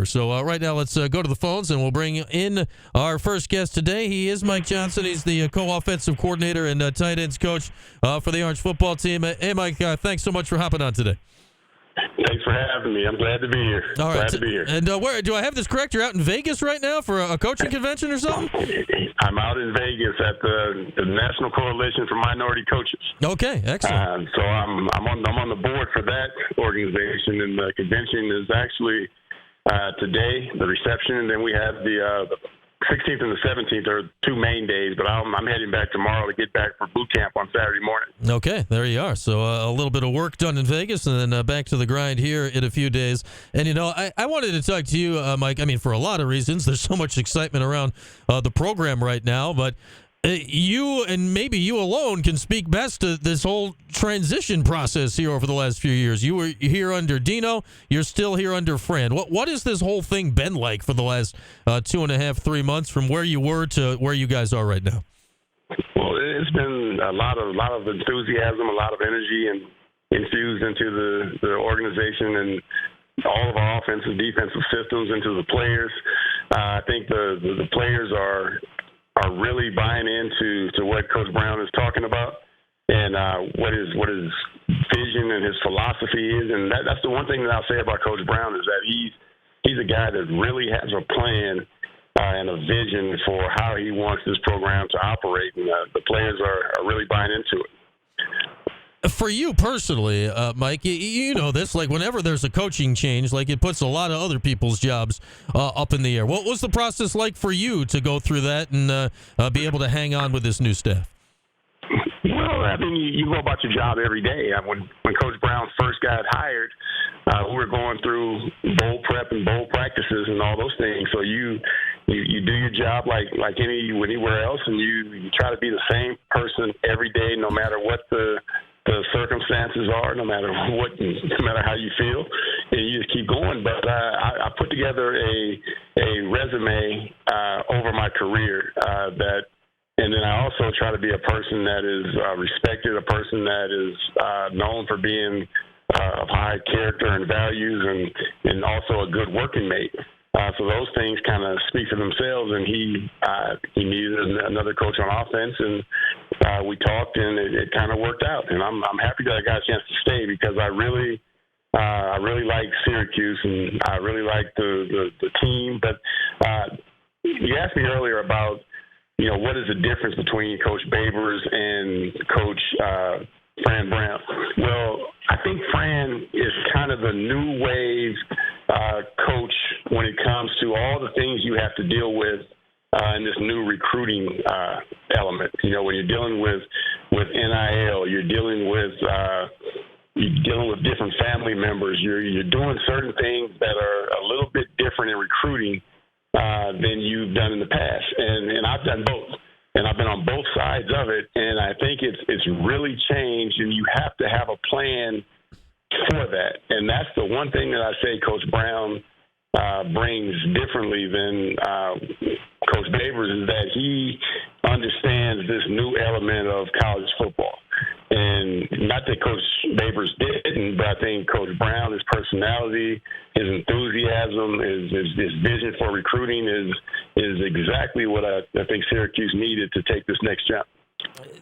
So right now, let's go to the phones, and we'll bring in our first guest today. He is Mike Johnson. He's the co-offensive coordinator and tight ends coach for the Orange football team. Hey, Mike, thanks so much for hopping on today. Thanks for having me. I'm glad to be here. All right. Glad to be here. And where do I have this correct? You're out in Vegas right now for a coaching convention or something? I'm out in Vegas at the National Coalition for Minority Coaches. Okay, excellent. So I'm on the board for that organization, and the convention is actually today, the reception, and then we have the 16th and the 17th are two main days, but I'm heading back tomorrow to get back for boot camp on Saturday morning. Okay, there you are. So a little bit of work done in Vegas, and then back to the grind here in a few days. And, I wanted to talk to you, Mike, for a lot of reasons. There's so much excitement around the program right now, but you and maybe you alone can speak best to this whole transition process here over the last few years. You were here under Dino. You're still here under Fran. What has this whole thing been like for the last 2.5, 3 months from where you were to where you guys are right now? Well, it's been a lot of enthusiasm, a lot of energy, and infused into the organization and all of our offensive, defensive systems, into the players. I think the players are really buying into what Coach Brown is talking about, and what his vision and his philosophy is. And that's the one thing that I'll say about Coach Brown is that he's a guy that really has a plan and a vision for how he wants this program to operate, and the players are really buying into it. For you personally, Mike, you know this, like whenever there's a coaching change, like it puts a lot of other people's jobs up in the air. What was the process like for you to go through that and be able to hang on with this new staff? Well, you go about your job every day. When Coach Brown first got hired, we were going through bowl prep and bowl practices and all those things. So you do your job like anywhere else, and you try to be the same person every day, no matter what the circumstances are, no matter how you feel, and you just keep going. But I put together a resume over my career and then I also try to be a person that is respected, a person that is known for being of high character and values, and also a good working mate. So those things kind of speak for themselves, and he needed another coach on offense, and we talked, and it kind of worked out. And I'm happy that I got a chance to stay, because I really like Syracuse, and I really like the team. But you asked me earlier about, what is the difference between Coach Babers and Coach Fran Brown? Well, I think Fran is kind of the new wave coach when it comes to all the things you have to deal with in this new recruiting element. When you're dealing with NIL, you're dealing with different family members. You're doing certain things that are a little bit different in recruiting than you've done in the past, and I've done both, and I've been on both sides of it, and I think it's really changed, and you have to have a plan for that. And that's the one thing that I say Coach Brown brings differently than Coach Babers, is that he understands this new element of college football. And not that Coach Babers didn't, but I think Coach Brown, his personality, his enthusiasm, his vision for recruiting is exactly what I think Syracuse needed to take this next jump.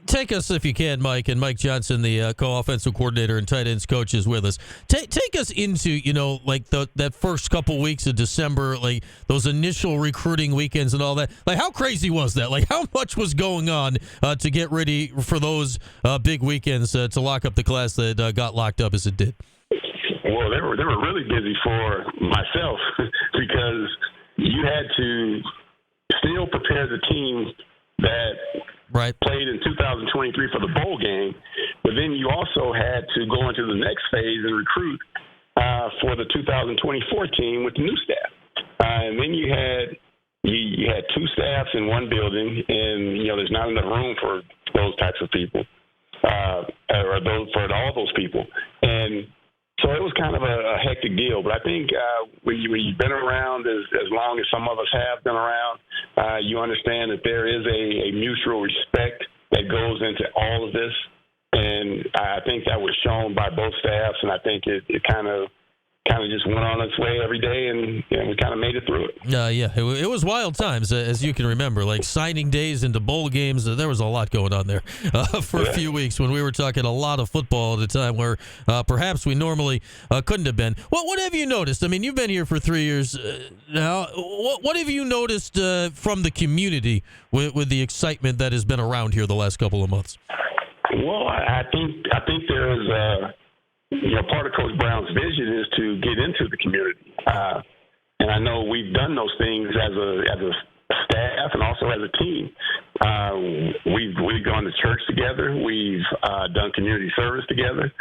Take us, if you can, Mike, and Mike Johnson, the co-offensive coordinator and tight ends coach, is with us. Take us into, that first couple weeks of December, like those initial recruiting weekends and all that. Like, how crazy was that? Like, how much was going on to get ready for those big weekends to lock up the class that got locked up as it did? Well, they were really busy for myself because you had to still prepare the team that played in 2023 for the bowl game, but then you also had to go into the next phase and recruit for the 2024 team with the new staff. And then you had two staffs in one building, and there's not enough room for those types of people, or for all those people. And so it was kind of a hectic deal. But I think when you've been around as long as some of us have been around, you understand that there is a mutual respect that goes into all of this. And I think that was shown by both staffs, and I think it kind of kind of just went on its way every day, and we kind of made it through it. It was wild times, as you can remember, like signing days into bowl games. There was a lot going on there for a few weeks when we were talking a lot of football at a time where perhaps we normally couldn't have been. What have you noticed? I mean, you've been here for 3 years now. What have you noticed from the community with the excitement that has been around here the last couple of months? Well, I think there is part of Coach Brown's vision is to get into the community, and I know we've done those things as a staff and also as a team. We've gone to church together. We've done community service together.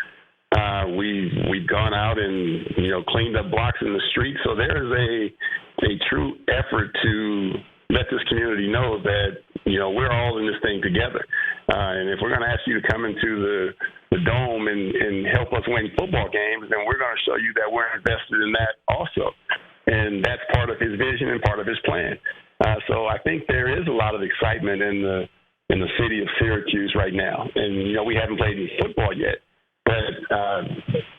We've gone out and cleaned up blocks in the street. So there is a true effort to let this community know that we're all in this thing together. And if we're going to ask you to come into the dome and help us win football games, then we're going to show you that we're invested in that also. And that's part of his vision and part of his plan. So I think there is a lot of excitement in the city of Syracuse right now. And, we haven't played any football yet. But,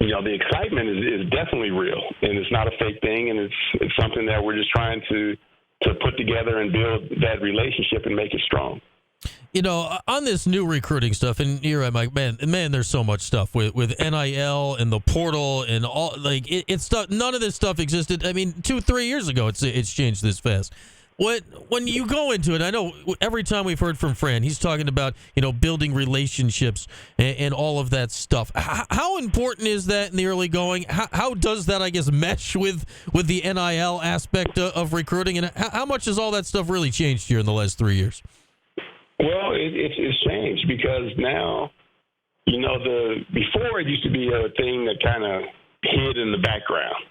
the excitement is definitely real. And it's not a fake thing. And it's something that we're just trying to put together and build that relationship and make it strong. On this new recruiting stuff, and you're right, Mike, man, there's so much stuff with NIL and the portal and all, like, it's stuff. None of this stuff existed. I mean, 2-3 years ago, it's changed this fast. When you go into it, I know every time we've heard from Fran, he's talking about, building relationships and all of that stuff. How important is that in the early going? How does that, I guess, mesh with the NIL aspect of recruiting? And how much has all that stuff really changed here in the last 3 years? Well, it's changed because now, before it used to be a thing that kind of hid in the background.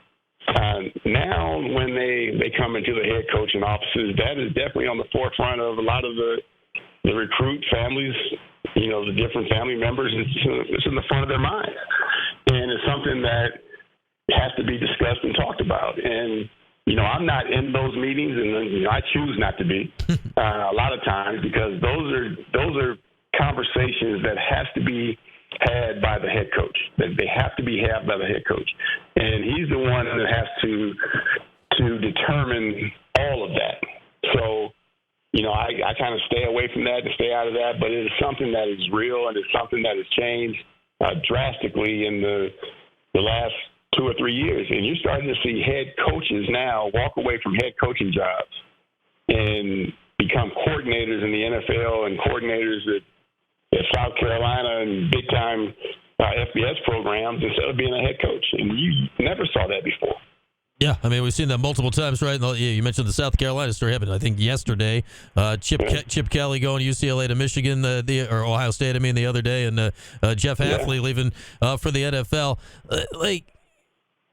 Now, when they come into the head coaching offices, that is definitely on the forefront of a lot of the recruit families, the different family members. It's in the front of their mind. And it's something that has to be discussed and talked about. And, I'm not in those meetings, and I choose not to be a lot of times because those are conversations that has to be had by the head coach. That they have to be had by the head coach, and he's the one that has to determine all of that. So, I kind of stay away from that and stay out of that. But it is something that is real, and it's something that has changed drastically in the last 2 or 3 years. And you're starting to see head coaches now walk away from head coaching jobs and become coordinators in the NFL and coordinators at South Carolina and big-time FBS programs instead of being a head coach. And you never saw that before. Yeah, I mean, we've seen that multiple times, right? You mentioned the South Carolina story happened, I think, yesterday. Chip Kelly going UCLA to Michigan, or Ohio State, the other day, and Jeff Hafley leaving for the NFL.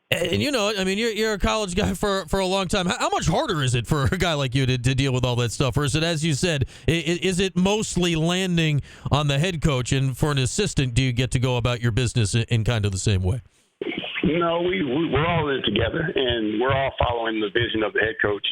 And you're a college guy for a long time. How much harder is it for a guy like you to deal with all that stuff? Or is it, as you said, is it mostly landing on the head coach? And for an assistant, do you get to go about your business in kind of the same way? No, we're all in it together, and we're all following the vision of the head coach.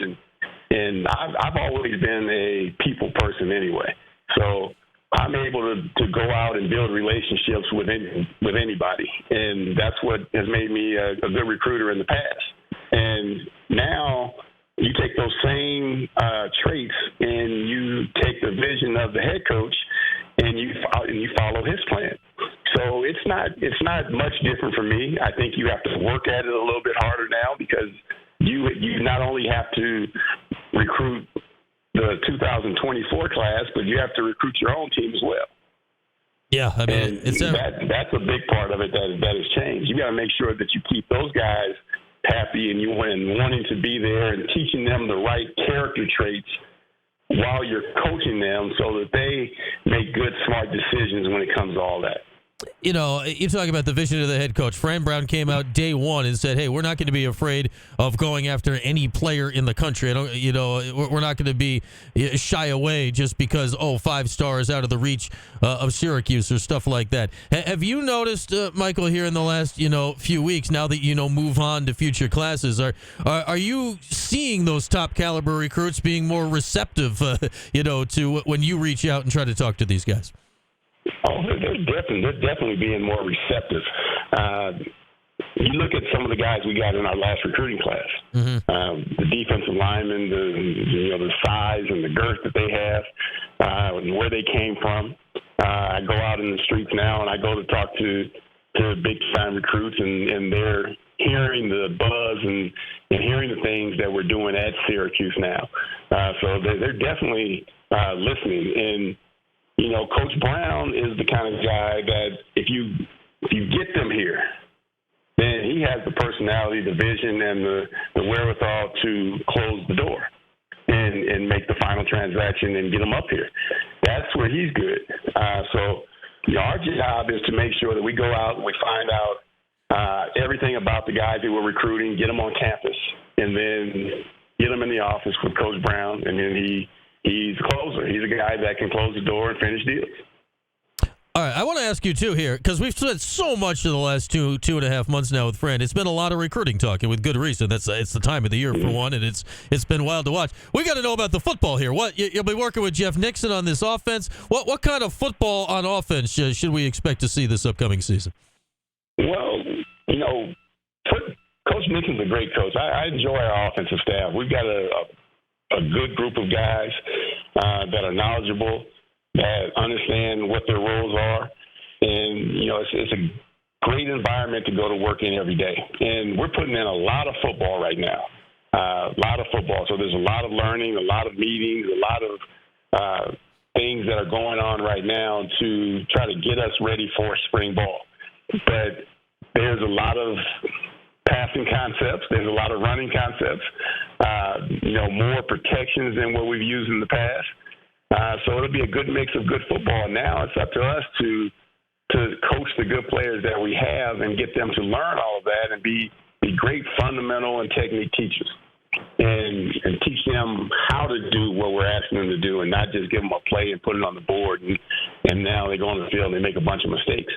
And I've always been a people person anyway. So I'm able to go out and build relationships with anybody, and that's what has made me a good recruiter in the past. And now you take those same traits and you take the vision of the head coach and you follow his plan. So it's not much different for me. I think you have to work at it a little bit harder now because you not only have to recruit the 2024 class, but you have to recruit your own team as well. Yeah, that's a big part of it that has changed. You got to make sure that you keep those guys happy and wanting to be there and teaching them the right character traits while you're coaching them so that they make good, smart decisions when it comes to all that. You talk about the vision of the head coach. Fran Brown came out day one and said, hey, we're not going to be afraid of going after any player in the country. We're not going to be shy away just because, 5 stars out of the reach of Syracuse or stuff like that. Have you noticed, Michael, here in the last, few weeks, now that, move on to future classes, are you seeing those top caliber recruits being more receptive, to when you reach out and try to talk to these guys? Oh, they're definitely being more receptive. you look at some of the guys we got in our last recruiting class, the defensive linemen, the size and the girth that they have, and where they came from. I go out in the streets now, and I go to talk to big-time recruits, and they're hearing the buzz and hearing the things that we're doing at Syracuse now. So they're definitely listening. And, Coach Brown is the kind of guy that if you get them here, then he has the personality, the vision, and the wherewithal to close the door and make the final transaction and get them up here. That's where he's good. So our job is to make sure that we go out and we find out everything about the guys that we're recruiting, get them on campus, and then get them in the office with Coach Brown, and then he's a closer. He's a guy that can close the door and finish deals. All right, I want to ask you, too, here, because we've spent so much in the last two and a half months now with Fran. It's been a lot of recruiting talk, and with good reason. It's the time of the year, for one, and it's been wild to watch. We got to know about the football here. You'll be working with Jeff Nixon on this offense. What kind of football on offense should we expect to see this upcoming season? Well, Coach Nixon's a great coach. I enjoy our offensive staff. We've got a good group of guys that are knowledgeable, that understand what their roles are. And, it's a great environment to go to work in every day. And we're putting in a lot of football right now, a lot of football. So there's a lot of learning, a lot of meetings, a lot of things that are going on right now to try to get us ready for spring ball. But there's a lot of passing concepts. There's a lot of running concepts, more protections than what we've used in the past. So it'll be a good mix of good football. Now it's up to us to coach the good players that we have and get them to learn all of that and be great fundamental and technique teachers and teach them how to do what we're asking them to do and not just give them a play and put it on the board and now they go on the field and they make a bunch of mistakes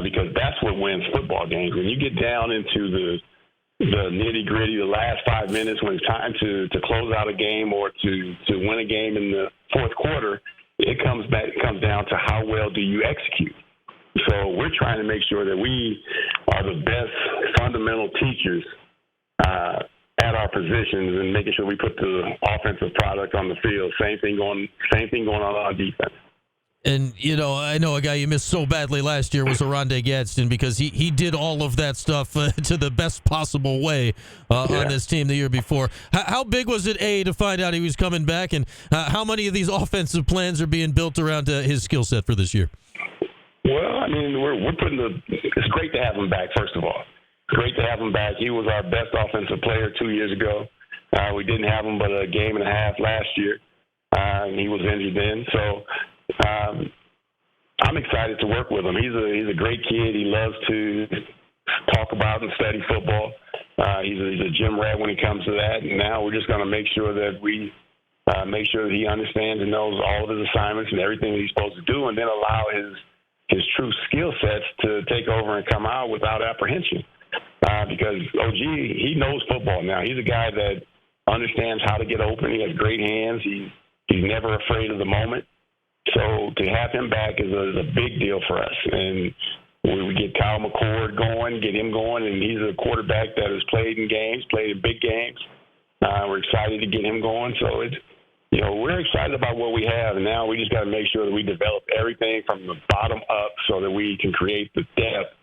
because that's what wins football games. When you get down into the nitty-gritty, the last 5 minutes when it's time to close out a game or to win a game in the fourth quarter, it comes down to how well do you execute. So we're trying to make sure that we are the best fundamental teachers at our positions and making sure we put the offensive product on the field. Same thing going on defense. And, I know a guy you missed so badly last year was Oronde Gadsden because he did all of that stuff to the best possible way on this team the year before. How big was it, to find out he was coming back, and how many of these offensive plans are being built around his skill set for this year? Well, I mean, we're putting it's great to have him back, first of all. Great to have him back. He was our best offensive player 2 years ago. We didn't have him but a game and a half last year, and he was injured then. So I'm excited to work with him. He's a great kid. He loves to talk about and study football. He's a gym rat when it comes to that. And now we're just going to make sure that we make sure that he understands and knows all of his assignments and everything that he's supposed to do, and then allow his true skill sets to take over and come out without apprehension. Because OG, he knows football now. He's a guy that understands how to get open. He has great hands. He's never afraid of the moment. So to have him back is a big deal for us. And we get Kyle McCord going, get him going, and he's a quarterback that has played in games, played in big games. We're excited to get him going. So we're excited about what we have, and now we just got to make sure that we develop everything from the bottom up so that we can create the depth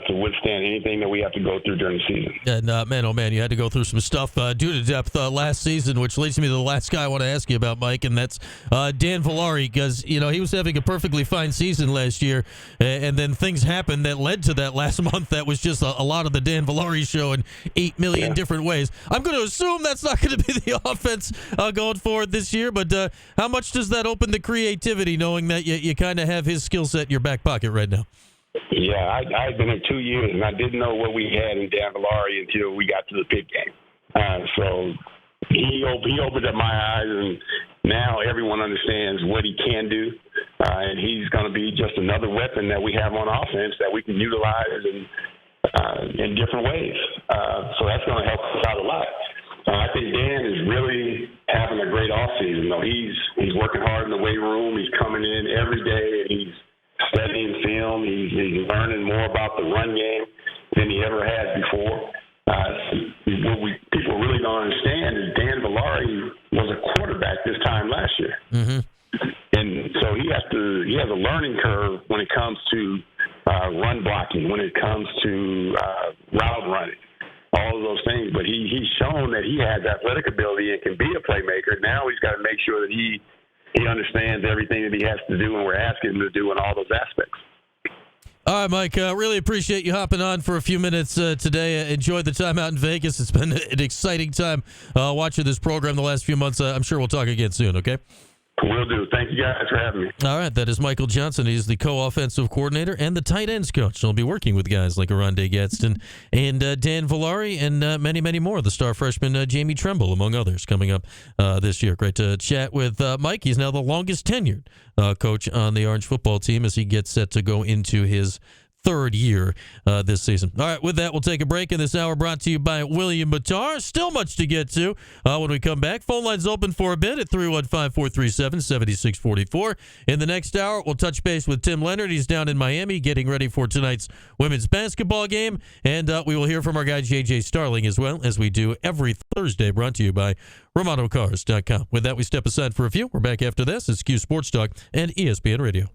to withstand anything that we have to go through during the season. And man, oh man, you had to go through some stuff due to depth last season, which leads me to the last guy I want to ask you about, Mike, and that's Dan Villari, because he was having a perfectly fine season last year, and then things happened that led to that last month. That was just a lot of the Dan Villari show in 8 million different ways. I'm going to assume that's not going to be the offense going forward this year, but how much does that open the creativity, knowing that you kind of have his skill set in your back pocket right now? Yeah, I've been here 2 years, and I didn't know what we had in Dan Villari until we got to the Pitt game. So he opened up my eyes, and now everyone understands what he can do. And he's going to be just another weapon that we have on offense that we can utilize in different ways. So that's going to help us out a lot. I think Dan is really having a great offseason. He's working hard in the weight room. He's coming in every day, and he's studying film. He's learning more about the run game than he ever has before. What people really don't understand is Dan Villari was a quarterback this time last year. Mm-hmm. And so he has a learning curve when it comes to run blocking, when it comes to route running, all of those things. But he's shown that he has athletic ability and can be a playmaker. Now he's got to make sure that he understands everything that he has to do and we're asking him to do in all those aspects. All right, Mike, really appreciate you hopping on for a few minutes today. Enjoyed the time out in Vegas. It's been an exciting time watching this program the last few months. I'm sure we'll talk again soon, okay? Will do. Thank you guys for having me. All right, that is Michael Johnson. He's the co-offensive coordinator and the tight ends coach. He'll be working with guys like Oronde Gadsden and Dan Villari and many, many more. The star freshman Jamie Tremble, among others, coming up this year. Great to chat with Mike. He's now the longest tenured coach on the Orange football team as he gets set to go into his third year this season. All right, with that, we'll take a break in this hour brought to you by William Mattar. Still much to get to when we come back. Phone lines open for a bit at 315-437-7644. In the next hour, we'll touch base with Tim Leonard. He's down in Miami getting ready for tonight's women's basketball game. And we will hear from our guy JJ Starling as well, as we do every Thursday, brought to you by RomanoCars.com. With that, we step aside for a few. We're back after this. It's Q Sports Talk and ESPN Radio.